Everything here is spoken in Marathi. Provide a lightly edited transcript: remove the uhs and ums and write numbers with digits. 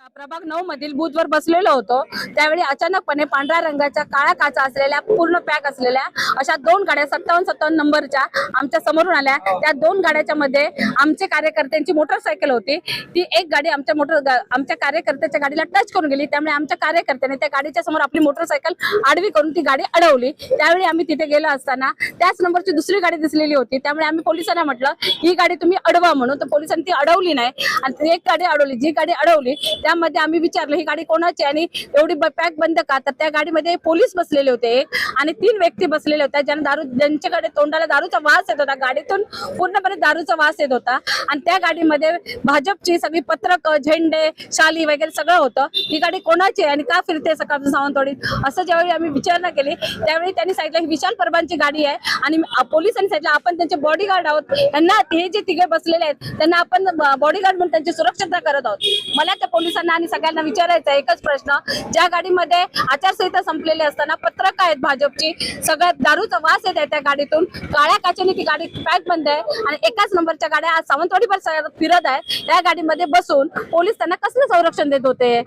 प्रभाग 9 मधील बूथवर बसलेलो होतो त्यावेळी अचानकपणे पांढऱ्या रंगाच्या काळ्या काचा असलेल्या पूर्ण पॅक असलेल्या अशा दोन गाड्या 57 नंबरच्या आमच्या समोरून आल्या। त्या दोन गाड्याच्या मध्ये आमचे कार्यकर्त्यांची मोटरसायकल होती। ती एक गाडी आमच्या कार्यकर्त्याच्या गाडीला टच करून गेली, त्यामुळे आमच्या कार्यकर्त्याने त्या गाडीच्या समोर आपली मोटरसायकल आडवी करून ती गाडी अडवली। त्यावेळी आम्ही तिथे गेलो असताना त्याच नंबरची दुसरी गाडी दिसलेली होती, त्यामुळे आम्ही पोलिसांना म्हटलं ही गाडी तुम्ही अडवा म्हणून, तर पोलिसांनी ती अडवली नाही आणि ती एक गाडी अडवली। जी गाडी अडवली त्यामध्ये आम्ही विचारलं ही गाडी कोणाची आणि एवढी पॅक बंद का, तर त्या गाडीमध्ये पोलीस बसलेले होते आणि 3 व्यक्ती बसलेले होते ज्यांच्याकडे तोंडाला दारूचा वास येत होता, गाडीतून पूर्णपणे दारूचा वास येत होता आणि त्या गाडीमध्ये भाजपची सगळी पत्रक, झेंडे, शाली वगैरे सगळं होतं। ही गाडी कोणाची आणि का फिरते सकाळ सावंतवाडीत असं ज्यावेळी आम्ही विचारणा केली त्यावेळी त्यांनी सांगितलं ही विशाल परबांची गाडी आहे आणि पोलिसांनी सांगितलं आपण त्यांचे बॉडीगार्ड आहोत, त्यांना हे जे तिघे बसलेले आहेत त्यांना आपण बॉडीगार्ड म्हणून त्यांची सुरक्षता करत आहोत। मला त्या पोलिसांना आणि सगळ्यांना विचारायचं एकच प्रश्न, ज्या गाडीमध्ये आचारसंहिता संपलेली असताना पत्रक आहेत भाजपची, सगळ्यात दारूचा वास येत आहे त्या गाडीतून, काळ्या काचेने ती गाडी पॅक बंद आहे आणि एकाच नंबरच्या गाड्या आज सावंतवाडी पर फिरत आहे, त्या गाडीमध्ये बसून पोलीस त्यांना कसलं संरक्षण देत होते।